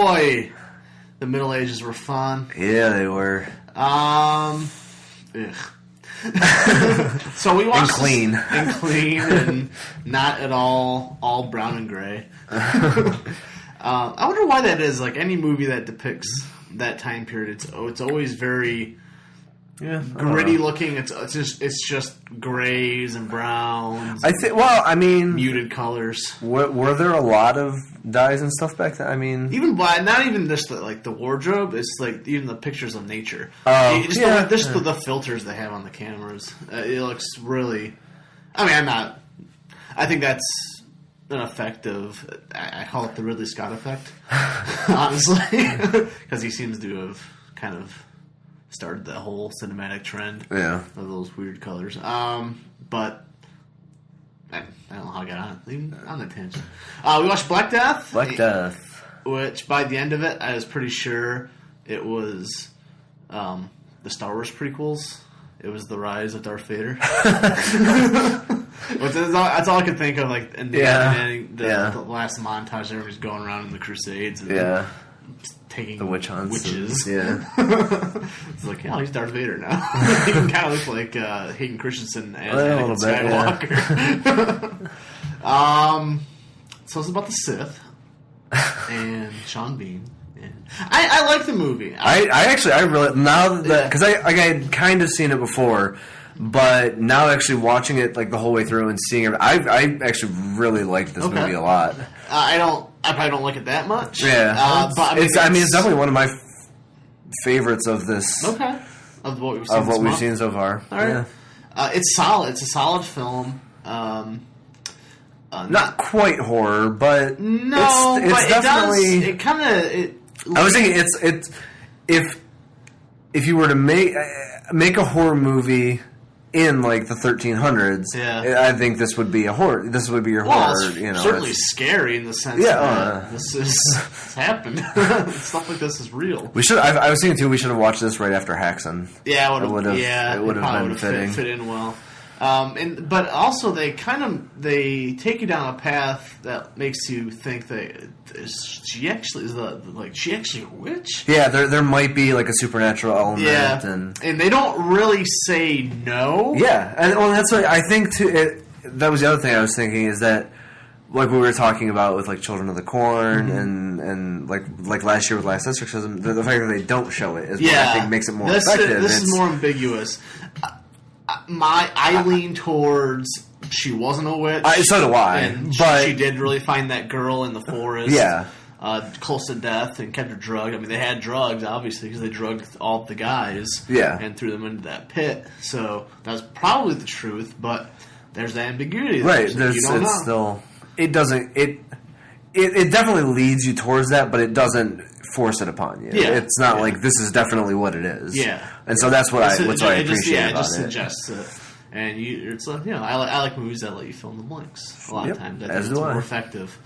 boy, the Middle Ages were fun. Yeah, they were. Ugh. So we watched clean and not at all brown and gray. I wonder why that is. Like any movie that depicts that time period, it's always very gritty looking. It's just grays and browns. I think. Well, I mean, muted colors. Were there a lot of dyes and stuff back then? I mean, even not even just the wardrobe. It's like even the pictures of nature. The filters they have on the cameras. It looks really. I mean, I think that's an effect of. I call it the Ridley Scott effect, honestly, because he seems to have kind of started the whole cinematic trend. Yeah. Of those weird colors. But. I don't know how I got on the tangent. We watched Black Death. Which, by the end of it, I was pretty sure it was the Star Wars prequels. It was the rise of Darth Vader. That's all I could think of, like, in the last montage, everybody's going around in the Crusades and taking the witch hunts. Witches. It's like, he's Darth Vader now. He can kind of look like Hayden Christensen as Anakin Skywalker. So it's about the Sith and Sean Bean. Yeah. I like the movie. I really now that because I had kind of seen it before, but now actually watching it like the whole way through and seeing it, I actually really liked this movie a lot. I probably don't like it that much. Yeah, but it's definitely one of my favorites of this. Okay, of what we've seen so far. All right, yeah. It's solid. It's a solid film. Not quite horror, but no, it's definitely. It kind of. I was thinking it's if you were to make a horror movie in like the 1300s, I think this would be a horror. This would be your horror. It's certainly scary in the sense that this happened. Stuff like this is real. We should. I was thinking too. We should have watched this right after Haxon. Yeah, it would have. It would have been fitting. Fit in well. But also they take you down a path that makes you think that she actually is she actually a witch? Yeah, there might be like a supernatural element. Yeah, and they don't really say no. Yeah, and that's what I think too. That was the other thing I was thinking is that like we were talking about with like Children of the Corn and like last year with Last Exorcism, the fact that they don't show it is what I think makes it more effective. This is more ambiguous. I lean towards she wasn't a witch. So do I. And but she did really find that girl in the forest. Yeah. Close to death and kept her drugged. I mean, they had drugs, obviously, because they drugged all the guys. Yeah. And threw them into that pit. So that's probably the truth, but there's that ambiguity. Right. It definitely leads you towards that, but it doesn't force it upon you. Yeah. It's not like this is definitely what it is. Yeah. And so that's what I appreciate about it. It just suggests it. And I like movies that let you fill in the blanks a lot of times. It's more effective.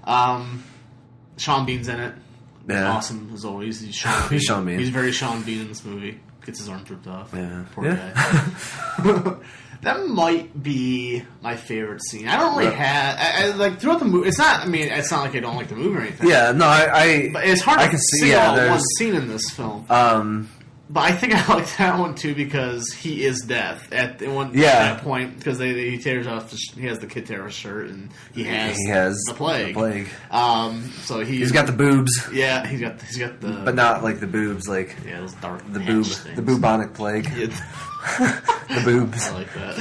Sean Bean's in it. Yeah. Awesome as always. He's Sean Bean. He's very Sean Bean in this movie. Gets his arm ripped off. Yeah. Poor guy. That might be my favorite scene. I don't really have... I like, throughout the movie... It's not like I don't like the movie or anything. Yeah, no, But it's hard to see one scene in this film. But I think I like that one, too, because he is death at that point. Because he tears off... He has the kid tear his shirt, and he has the plague. So he's got the boobs. Yeah, he's got the... But not like the boobs, like... Yeah, those dark the bubonic plague. Yeah. The boobs. I like that.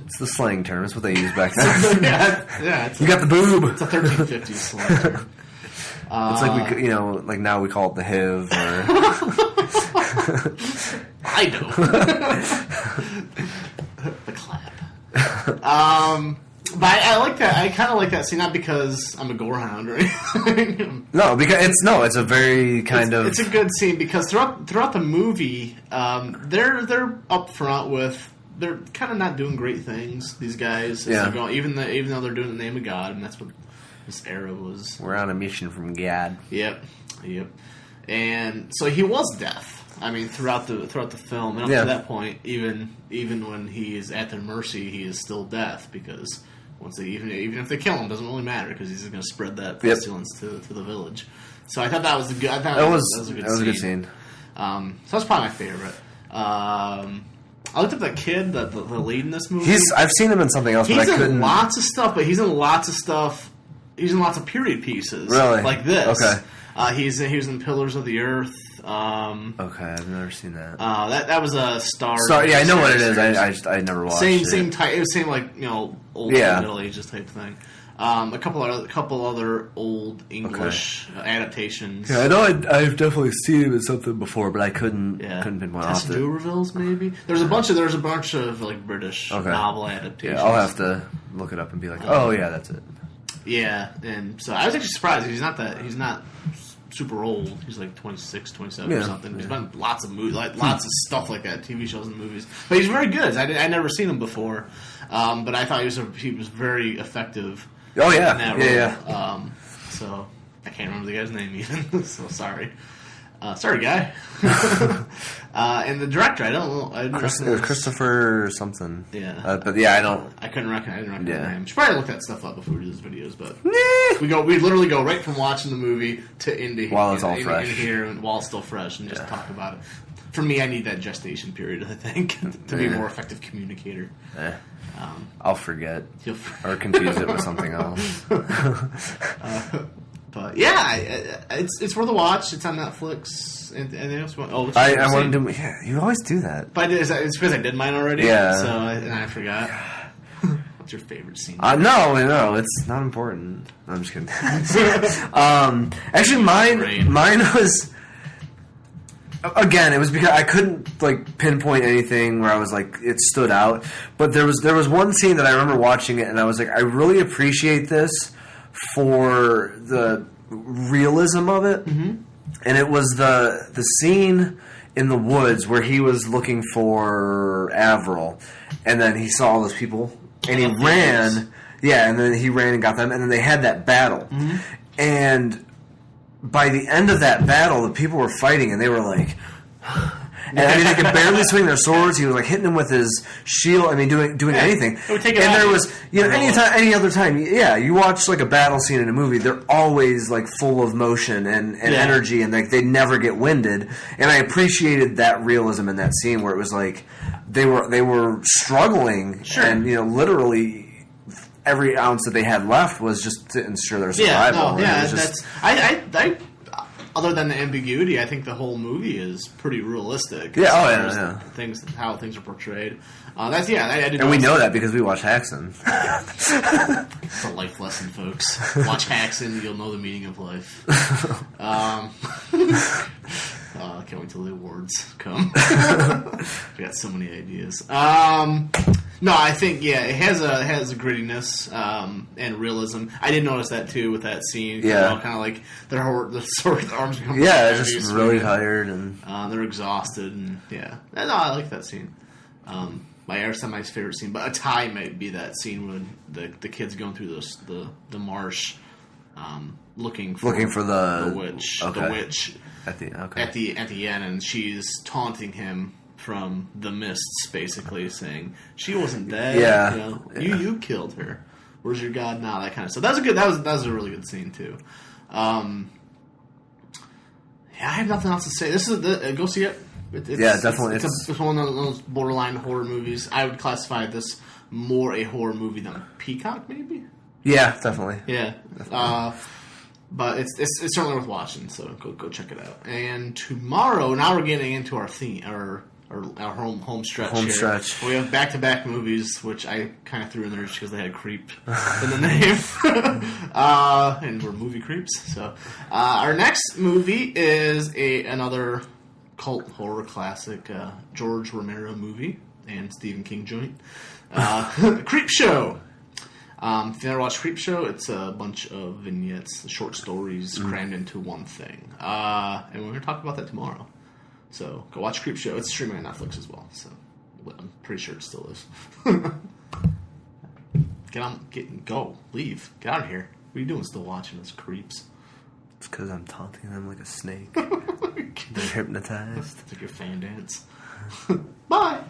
It's the slang term. It's what they used back then. You got the boob. It's a 1350s slang term. It's like like now we call it the HIV or... I know. The clap. But I like that. I kind of like that scene, not because I'm a gorehound or anything. No, because it's a very It's a good scene because throughout the movie, they're up front with they're kind of not doing great things. These guys, even though they're doing the name of God, and that's what this era was. We're on a mission from God. Yep. And so he was deaf. I mean, throughout the film, and up to that point, even when he is at their mercy, he is still deaf because even if they kill him, it doesn't really matter because he's just going to spread that pestilence to the village. So I thought that was a good. That was a good scene. So that's probably my favorite. I looked up that kid, the lead in this movie. I've seen him in something else. He's in lots of stuff, but he's in lots of stuff. He's in lots of period pieces, really, like this. Okay. He was in Pillars of the Earth. Okay, I've never seen that. That was a Star. Yeah, I know what it is. I never watched it. Same type. It was same like old Middle Ages type thing. A couple other old English adaptations. Yeah, I know I've definitely seen him in something before, but I couldn't pinpoint off it. D'Urbervilles, maybe. There's a bunch of like British novel adaptations. Yeah, I'll have to look it up and be like, oh yeah, that's it. Yeah, and so I was actually surprised. He's not super old. He's like 26, 27 or something. He's done lots of movies, lots of stuff like that, TV shows and movies. But he's very good. I'd never seen him before, but I thought he was very effective. Oh yeah, So I can't remember the guy's name even. So sorry. Sorry, guy. And the director, I don't know. Christopher something. Yeah. But yeah, I don't. I couldn't recognize the name. Should probably look that stuff up before we do these videos, but we literally go right from watching the movie to into while it's all fresh in here and while it's still fresh and just talk about it. For me, I need that gestation period, I think, to be a more effective communicator. I'll forget or confuse it with something else. But yeah, it's worth a watch. It's on Netflix. Anything else? I wanted to. Yeah, you always do that. But it's because I did mine already. Yeah. So I forgot. What's your favorite scene? No, it's not important. No, I'm just kidding. Actually, mine was. Again, it was because I couldn't like pinpoint anything where I was like it stood out. But there was one scene that I remember watching it, and I was like, I really appreciate this for the realism of it. Mm-hmm. And it was the scene in the woods where he was looking for Avril, and then he saw all those people, and he ran. Yeah, and then he ran and got them, and then they had that battle, mm-hmm. and by the end of that battle, the people were fighting, and they were like, and I mean, they could barely swing their swords. He was like hitting them with his shield. I mean, doing anything. And there was, any other time, you watch like a battle scene in a movie, they're always like full of motion and energy, and like they never get winded. And I appreciated that realism in that scene where it was like they were struggling, and literally. Every ounce that they had left was just to ensure their survival. I other than the ambiguity, I think the whole movie is pretty realistic. Yeah, How things are portrayed. I did. And we know that because we watch Haxon. It's a life lesson, folks. Watch Haxon, you'll know the meaning of life. I can't wait till the awards come. We got so many ideas. No, I think it has a grittiness and realism. I did notice that too with that scene. Kind of like their arms become they're just really tired and they're exhausted and I like that scene. That's not my favorite scene, but a tie might be that scene when the kid's going through the marsh, looking for the witch. Okay. The witch at the end, and she's taunting him from the mists, basically saying she wasn't dead. You killed her. Where's your god now? That kind of stuff. That was a really good scene too. I have nothing else to say. This is go see it. Definitely. It's one of those borderline horror movies. I would classify this more a horror movie than Peacock, maybe. Yeah, definitely. Yeah. Definitely. But it's certainly worth watching. So go check it out. And tomorrow, now we're getting into our theme, our home stretch. Stretch. We have back-to-back movies, which I kind of threw in there just because they had creep in the name. And we're movie creeps. So our next movie is another cult horror classic, George Romero movie and Stephen King joint. Creep Show. If you never watched Creep Show, it's a bunch of vignettes, short stories crammed into one thing. And we're going to talk about that tomorrow. So go watch Creep Show. It's streaming on Netflix as well. So I'm pretty sure it still is. Leave. Get out of here. What are you doing still watching us creeps? It's because I'm taunting them like a snake. They're hypnotized. It's like your fan dance. Bye.